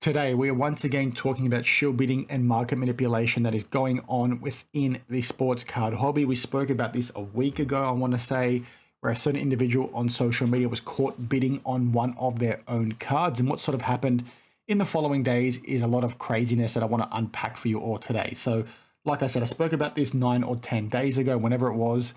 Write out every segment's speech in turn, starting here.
Today, we are once again talking about shield bidding and market manipulation that is going on within the sports card hobby. We spoke about this a week ago, I want to say, where a certain individual on social media was caught bidding on one of their own cards. And what sort of happened in the following days is a lot of craziness that I want to unpack for you all today. So, like I said, I spoke about this 9 or 10 days ago, whenever it was,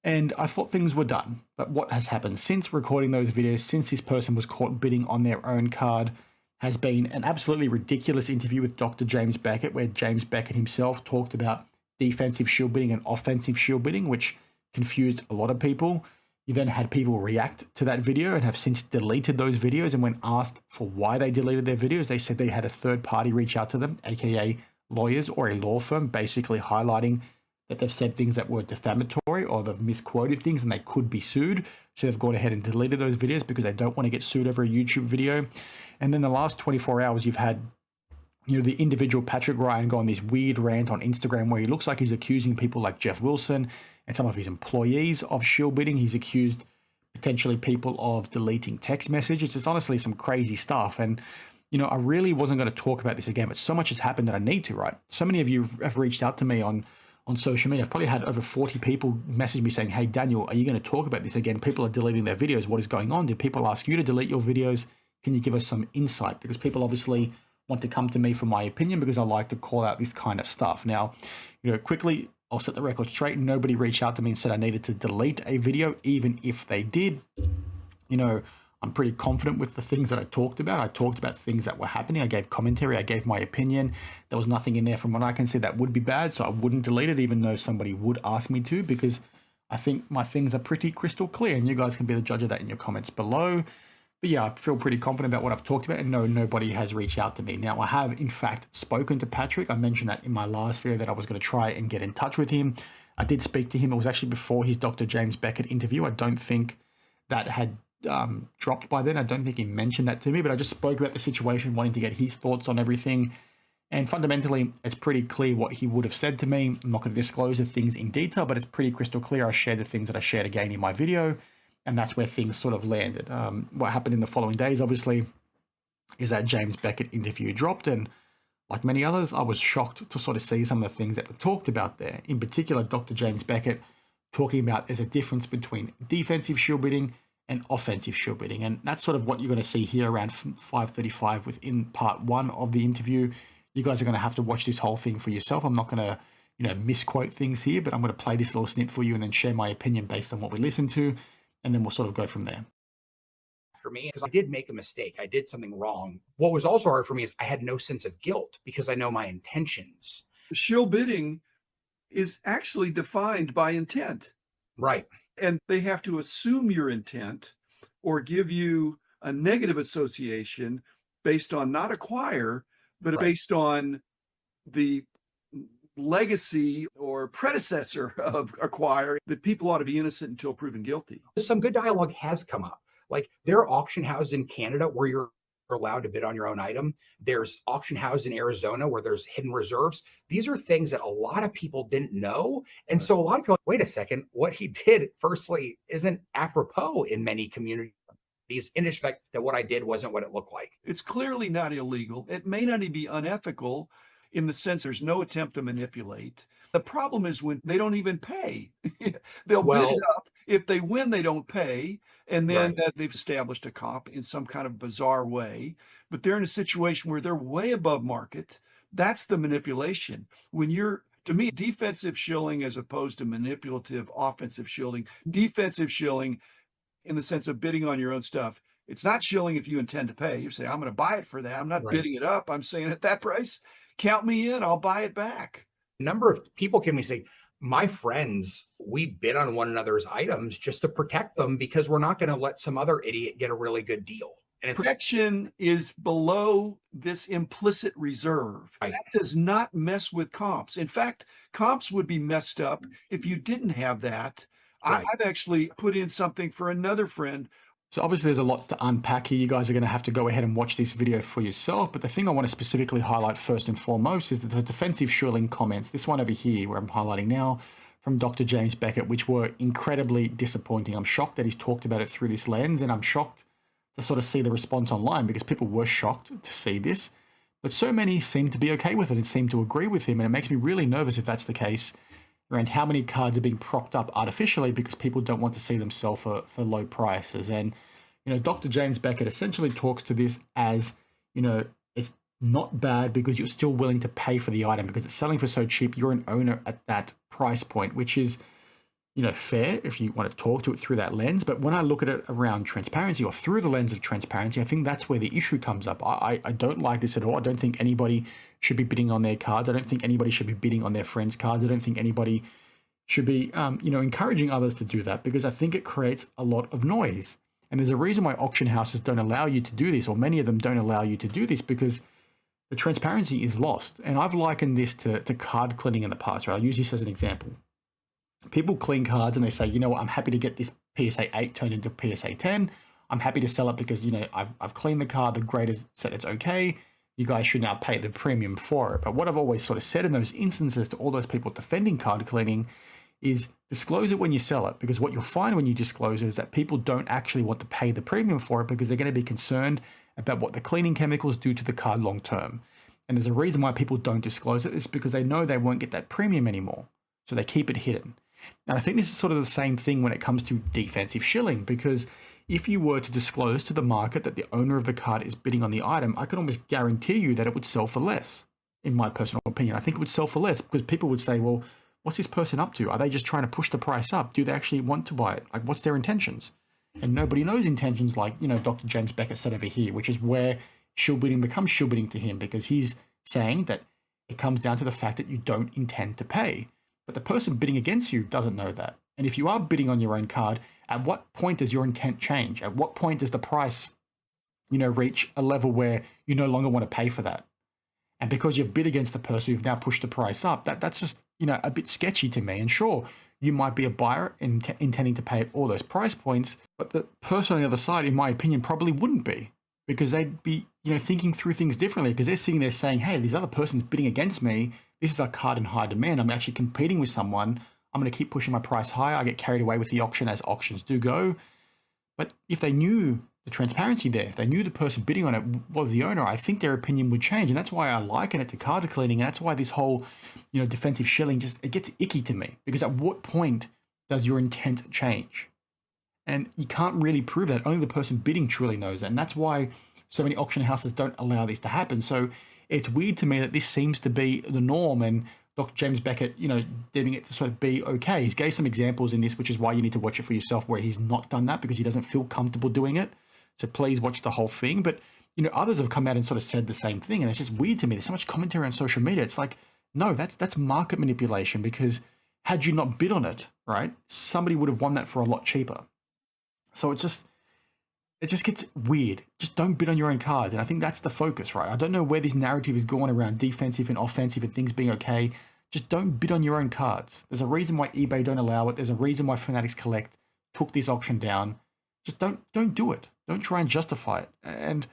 and I thought things were done. But what has happened since recording those videos, since this person was caught bidding on their own card, has been an absolutely ridiculous interview with Dr. James Beckett, where James Beckett himself talked about defensive shield bidding and offensive shield bidding, which confused a lot of people. You then had people react to that video and have since deleted those videos. And when asked for why they deleted their videos, they said they had a third party reach out to them, aka lawyers or a law firm, basically highlighting that they've said things that were defamatory or they've misquoted things and they could be sued. So they've gone ahead and deleted those videos because they don't want to get sued over a YouTube video. And then the last 24 hours, you've had, the individual Patrick Ryan go on this weird rant on Instagram where he looks like he's accusing people like Jeff Wilson and some of his employees of shield bidding. He's accused potentially people of deleting text messages. It's honestly some crazy stuff. And, I really wasn't going to talk about this again, but so much has happened that I need to, right? So many of you have reached out to me on social media. I've probably had over 40 people message me saying, hey, Daniel, are you going to talk about this again? People are deleting their videos. What is going on? Did people ask you to delete your videos? Can you give us some insight? Because people obviously want to come to me for my opinion because I like to call out this kind of stuff. Now, quickly, I'll set the record straight. Nobody reached out to me and said I needed to delete a video, even if they did. I'm pretty confident with the things that I talked about. I talked about things that were happening. I gave commentary. I gave my opinion. There was nothing in there from what I can see that would be bad, so I wouldn't delete it, even though somebody would ask me to, because I think my things are pretty crystal clear, and you guys can be the judge of that in your comments below. But yeah, I feel pretty confident about what I've talked about, and no, nobody has reached out to me. Now, I have, in fact, spoken to Patrick. I mentioned that in my last video that I was going to try and get in touch with him. I did speak to him. It was actually before his Dr. James Beckett interview. I don't think that had dropped by then. I don't think he mentioned that to me, but I just spoke about the situation, wanting to get his thoughts on everything. And fundamentally, it's pretty clear what he would have said to me. I'm not going to disclose the things in detail, but it's pretty crystal clear. I shared the things that I shared again in my video, and that's where things sort of landed. What happened in the following days, obviously, is that James Beckett interview dropped, and like many others, I was shocked to sort of see some of the things that were talked about there. In particular, Dr. James Beckett talking about there's a difference between defensive shield bidding and offensive shield bidding. And that's sort of what you're going to see here around 5:35 within part one of the interview. You guys are going to have to watch this whole thing for yourself. I'm not going to, misquote things here, but I'm going to play this little snip for you and then share my opinion based on what we listen to. And then we'll sort of go from there. For me, because I did make a mistake. I did something wrong. What was also hard for me is I had no sense of guilt because I know my intentions. Shield bidding is actually defined by intent. Right. And they have to assume your intent or give you a negative association based on not acquire, but Right. based on the legacy or predecessor of acquire, that people ought to be innocent until proven guilty. Some good dialogue has come up. Like there are auction houses in Canada where you're allowed to bid on your own item. There's auction houses in Arizona where there's hidden reserves. These are things that a lot of people didn't know. And so a lot of people, wait a second, what he did firstly isn't apropos in many communities, in respect that what I did wasn't what it looked like. It's clearly not illegal. It may not even be unethical in the sense there's no attempt to manipulate. The problem is when they don't even pay. They'll bid it up. If they win, they don't pay. And then they've established a comp in some kind of bizarre way. But they're in a situation where they're way above market. That's the manipulation. When you're, to me, defensive shilling as opposed to manipulative offensive shilling. Defensive shilling in the sense of bidding on your own stuff. It's not shilling if you intend to pay. You say, I'm going to buy it for that. I'm not bidding it up. I'm saying at that price, count me in. I'll buy it back. A number of people came to me say, my friends, we bid on one another's items just to protect them because we're not going to let some other idiot get a really good deal. And protection is below this implicit reserve. Right. That does not mess with comps. In fact, comps would be messed up if you didn't have that. Right. I've actually put in something for another friend. So obviously there's a lot to unpack here. You guys are going to have to go ahead and watch this video for yourself. But the thing I want to specifically highlight first and foremost is the defensive shilling comments. This one over here where I'm highlighting now from Dr. James Beckett, which were incredibly disappointing. I'm shocked that he's talked about it through this lens, and I'm shocked to sort of see the response online because people were shocked to see this. But so many seem to be okay with it and seem to agree with him. And it makes me really nervous if that's the case around how many cards are being propped up artificially because people don't want to see them sell for low prices. And, Dr. James Beckett essentially talks to this as, it's not bad because you're still willing to pay for the item because it's selling for so cheap. You're an owner at that price point, which is, fair if you want to talk to it through that lens. But when I look at it around transparency or through the lens of transparency, I think that's where the issue comes up. I don't like this at all. I don't think anybody should be bidding on their cards. I don't think anybody should be bidding on their friends' cards. I don't think anybody should be, encouraging others to do that because I think it creates a lot of noise. And there's a reason why auction houses don't allow you to do this, or many of them don't allow you to do this because the transparency is lost. And I've likened this to card cleaning in the past, right? I'll use this as an example. People clean cards and they say, I'm happy to get this PSA 8 turned into PSA 10. I'm happy to sell it because, I've cleaned the card. The graders said it's okay. You guys should now pay the premium for it. But what I've always sort of said in those instances to all those people defending card cleaning is disclose it when you sell it, because what you'll find when you disclose it is that people don't actually want to pay the premium for it because they're going to be concerned about what the cleaning chemicals do to the card long term. And there's a reason why people don't disclose it is because they know they won't get that premium anymore. So they keep it hidden. And I think this is sort of the same thing when it comes to defensive shilling, because if you were to disclose to the market that the owner of the card is bidding on the item, I can almost guarantee you that it would sell for less, in my personal opinion. I think it would sell for less because people would say, well, what's this person up to? Are they just trying to push the price up? Do they actually want to buy it? Like, what's their intentions? And nobody knows intentions like, Dr. James Beckett said over here, which is where shill bidding becomes shill bidding to him, because he's saying that it comes down to the fact that you don't intend to pay. But the person bidding against you doesn't know that. And if you are bidding on your own card, at what point does your intent change? At what point does the price, reach a level where you no longer want to pay for that? And because you've bid against the person, you've now pushed the price up. That's just, a bit sketchy to me. And sure, you might be a buyer intending to pay at all those price points, but the person on the other side, in my opinion, probably wouldn't be, because they'd be, thinking through things differently, because they're sitting there saying, hey, this other person's bidding against me. This is a card in high demand. I'm actually competing with someone. I'm going to keep pushing my price higher. I get carried away with the auction, as auctions do go. But if they knew the transparency there, if they knew the person bidding on it was the owner, I think their opinion would change. And that's why I liken it to card cleaning. And that's why this whole, defensive shilling it gets icky to me, because at what point does your intent change? And you can't really prove that. Only the person bidding truly knows that. And that's why so many auction houses don't allow this to happen. So it's weird to me that this seems to be the norm, and Dr. James Beckett, deeming it to sort of be okay. He gave some examples in this, which is why you need to watch it for yourself, where he's not done that because he doesn't feel comfortable doing it. So please watch the whole thing. But, others have come out and sort of said the same thing. And it's just weird to me. There's so much commentary on social media. It's like, no, that's market manipulation, because had you not bid on it, right, somebody would have won that for a lot cheaper. So it just gets weird. Just don't bid on your own cards. And I think that's the focus, right? I don't know where this narrative is going around defensive and offensive and things being okay. Just don't bid on your own cards. There's a reason why eBay don't allow it. There's a reason why Fanatics Collect took this auction down. Just don't do it. Don't try and justify it. And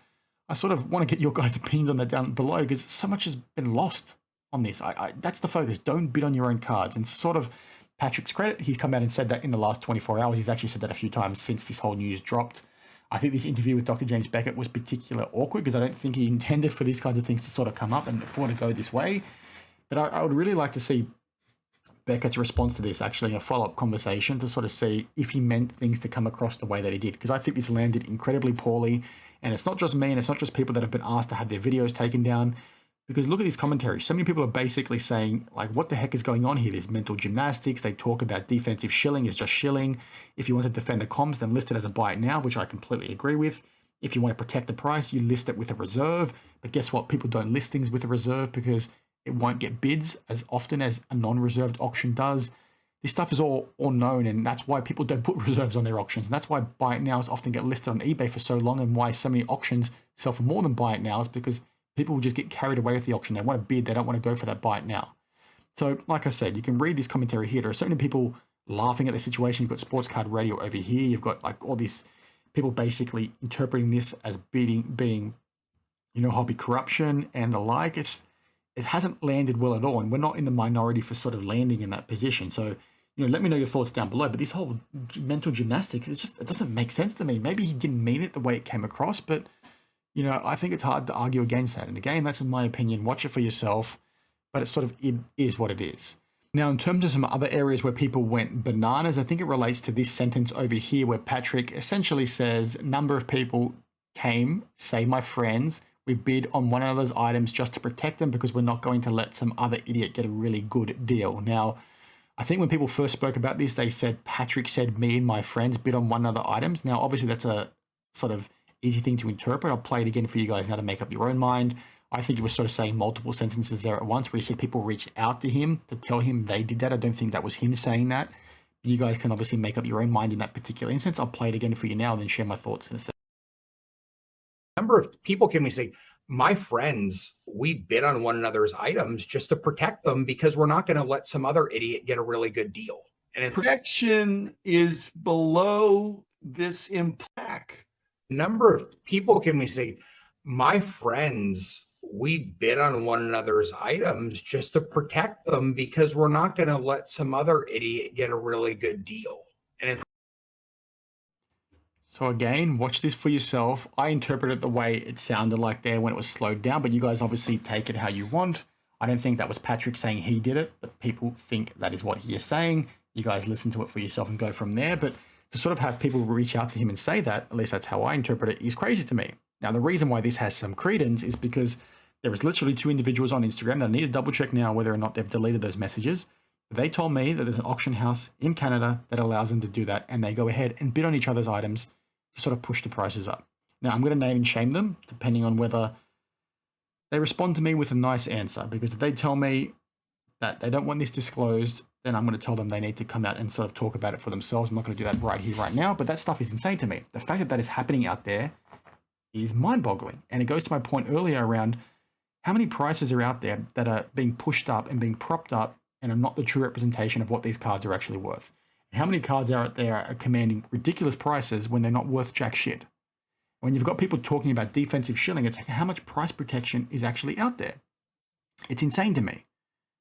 I sort of want to get your guys' opinions on that down below, because so much has been lost on this. That's the focus. Don't bid on your own cards. And sort of Patrick's credit, he's come out and said that in the last 24 hours. He's actually said that a few times since this whole news dropped. I think this interview with Dr. James Beckett was particularly awkward, because I don't think he intended for these kinds of things to sort of come up and for it to go this way. But I would really like to see Beckett's response to this actually in a follow-up conversation, to sort of see if he meant things to come across the way that he did, because I think this landed incredibly poorly. And it's not just me, and it's not just people that have been asked to have their videos taken down, because look at this commentary. So many people are basically saying, like, what the heck is going on here? There's mental gymnastics. They talk about defensive shilling is just shilling. If you want to defend the comms, then list it as a buy it now, which I completely agree with. If you want to protect the price, you list it with a reserve. But guess what? People don't list things with a reserve because it won't get bids as often as a non-reserved auction does. This stuff is all known, and that's why people don't put reserves on their auctions. And that's why buy it nows often get listed on eBay for so long, and why so many auctions sell for more than buy it nows, because people will just get carried away with the auction. They want to bid. They don't want to go for that buy it now. So like I said, you can read this commentary here. There are so many people laughing at the situation. You've got Sports Card Radio over here. You've got like all these people basically interpreting this as being hobby corruption and the like. It hasn't landed well at all. And we're not in the minority for sort of landing in that position. So, let me know your thoughts down below. But this whole mental gymnastics, it doesn't make sense to me. Maybe he didn't mean it the way it came across, but I think it's hard to argue against that. And again, that's in my opinion. Watch it for yourself, but it is what it is. Now, in terms of some other areas where people went bananas, I think it relates to this sentence over here where Patrick essentially says, number of people came, say my friends, we bid on one another's items just to protect them because we're not going to let some other idiot get a really good deal. Now, I think when people first spoke about this, they said, Patrick said me and my friends bid on one another items. Now, obviously that's a sort of easy thing to interpret. I'll play it again for you guys now to make up your own mind. I think he was sort of saying multiple sentences there at once where he said people reached out to him to tell him they did that. I don't think that was him saying that. You guys can obviously make up your own mind in that particular instance. I'll play it again for you now and then share my thoughts in a second. Number of people can we say, my friends, we bid on one another's items just to protect them because we're not going to let some other idiot get a really good deal. And protection is below this impact. Number of people can we say, my friends, we bid on one another's items just to protect them because we're not going to let some other idiot get a really good deal. And so again, watch this for yourself. I interpret it the way it sounded like there when it was slowed down, but you guys obviously take it how you want. I don't think that was Patrick saying he did it, but people think that is what he is saying. You guys listen to it for yourself and go from there. But to sort of have people reach out to him and say that, at least that's how I interpret it, is crazy to me. Now, the reason why this has some credence is because there was literally 2 individuals on Instagram that I need to double check now whether or not they've deleted those messages. They told me that there's an auction house in Canada that allows them to do that, and they go ahead and bid on each other's items to sort of push the prices up. Now, I'm going to name and shame them depending on whether they respond to me with a nice answer, because if they tell me that they don't want this disclosed, then I'm going to tell them they need to come out and sort of talk about it for themselves. I'm not going to do that right here, right now, but that stuff is insane to me. The fact that that is happening out there is mind-boggling. And it goes to my point earlier around how many prices are out there that are being pushed up and being propped up and are not the true representation of what these cards are actually worth. And how many cards out there are commanding ridiculous prices when they're not worth jack shit. When you've got people talking about defensive shilling, it's like how much price protection is actually out there. It's insane to me.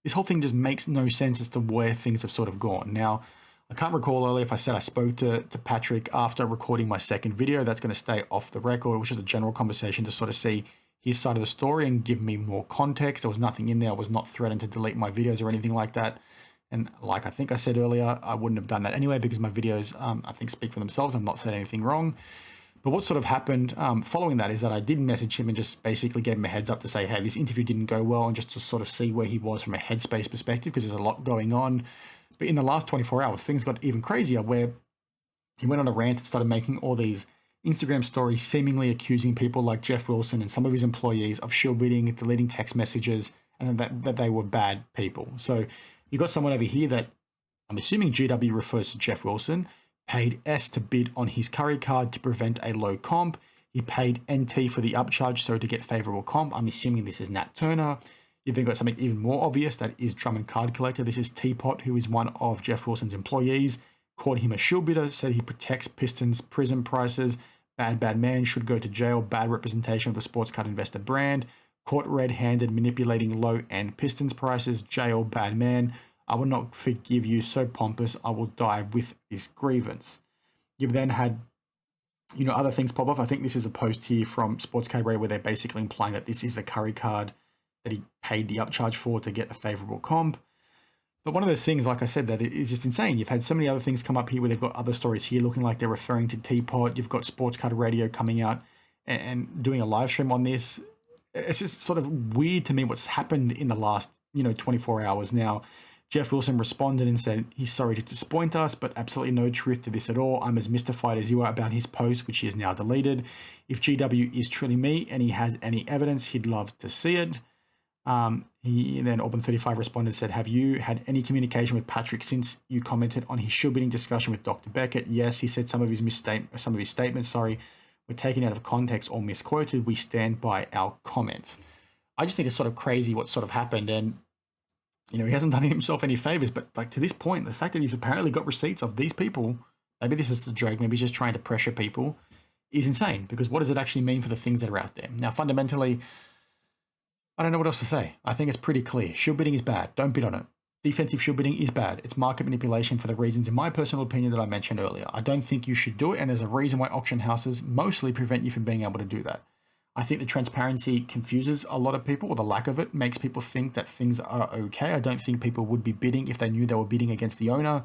This whole thing just makes no sense as to where things have sort of gone. Now, I can't recall earlier if I said I spoke to Patrick after recording my second video. That's going to stay off the record. It was just a general conversation to sort of see his side of the story and give me more context. There was nothing in there. I was not threatened to delete my videos or anything like that. And like I think I said earlier, I wouldn't have done that anyway because my videos, I think, speak for themselves. I've not said anything wrong. But what sort of happened following that is that I did message him and just basically gave him a heads up to say, hey, this interview didn't go well, and just to sort of see where he was from a headspace perspective, because there's a lot going on. But in the last 24 hours, things got even crazier where he went on a rant and started making all these Instagram stories seemingly accusing people like Jeff Wilson and some of his employees of shill bidding, deleting text messages, and that they were bad people. So you got someone over here that I'm assuming GW refers to Jeff Wilson, paid S to bid on his curry card to prevent a low comp. He paid NT for the upcharge, so to get favorable comp. I'm assuming this is Nat Turner. You've then got something even more obvious, that is Drummond Card Collector. This is Teapot, who is one of Jeff Wilson's employees. Called him a shill bidder, said he protects Pistons prison prices. Bad man, should go to jail. Bad representation of the sports card investor brand. Caught red-handed manipulating low-end Pistons prices. Jail, bad man. I will not forgive you, so pompous, I will die with this grievance. You've then had, other things pop off. I think this is a post here from Sports Card Radio where they're basically implying that this is the curry card that he paid the upcharge for to get a favorable comp. But one of those things, like I said, that is just insane. You've had so many other things come up here where they've got other stories here looking like they're referring to Teapot. You've got Sports Card Radio coming out and doing a live stream on this. It's just sort of weird to me what's happened in the last, 24 hours now. Jeff Wilson responded and said he's sorry to disappoint us, but absolutely no truth to this at all. I'm as mystified as you are about his post, which he has now deleted. If GW is truly me and he has any evidence, he'd love to see it. He then Auburn35 responded and said, have you had any communication with Patrick since you commented on his shill bidding discussion with Dr. Beckett? Yes, he said some of his statements, were taken out of context or misquoted. We stand by our comments. I just think it's sort of crazy what sort of happened, and he hasn't done himself any favors, but like to this point, the fact that he's apparently got receipts of these people, maybe this is a joke, maybe he's just trying to pressure people, is insane, because what does it actually mean for the things that are out there? Now, fundamentally, I don't know what else to say. I think it's pretty clear. Shill bidding is bad. Don't bid on it. defensive shield bidding is bad. It's market manipulation for the reasons, in my personal opinion, that I mentioned earlier. I don't think you should do it, and there's a reason why auction houses mostly prevent you from being able to do that. I think the transparency confuses a lot of people, or the lack of it makes people think that things are okay. I don't think people would be bidding if they knew they were bidding against the owner,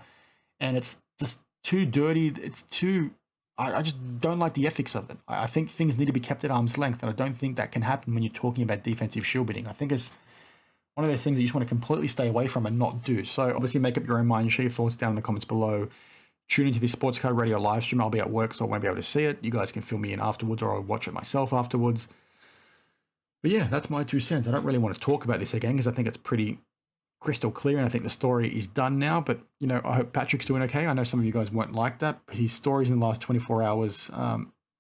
and it's just too dirty. It's too... I just don't like the ethics of it. I think things need to be kept at arm's length, and I don't think that can happen when you're talking about defensive shield bidding. I think it's one of those things that you just want to completely stay away from and not do. So obviously make up your own mind, share your thoughts down in the comments below. Tune into this Sports Card Radio live stream. I'll be at work, so I won't be able to see it. You guys can fill me in afterwards, or I'll watch it myself afterwards. But yeah, that's my 2 cents. I don't really want to talk about this again because I think it's pretty crystal clear, and I think the story is done now. But, you know, I hope Patrick's doing okay. I know some of you guys won't like that, but his stories in the last 24 hours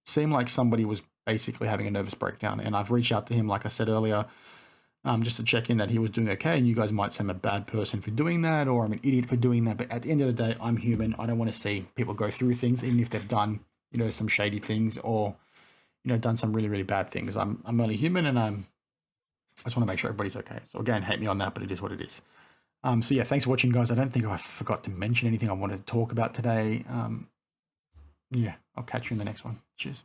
seem like somebody was basically having a nervous breakdown. And I've reached out to him, like I said earlier, just to check in that he was doing okay. And you guys might say I'm a bad person for doing that, or I'm an idiot for doing that. But at the end of the day, I'm human. I don't want to see people go through things, even if they've done, you know, some shady things, or, you know, done some really, really bad things. I'm only human, and I just want to make sure everybody's okay. So again, hate me on that, but it is what it is. So yeah, thanks for watching, guys. I don't think I forgot to mention anything I wanted to talk about today. Yeah, I'll catch you in the next one. Cheers.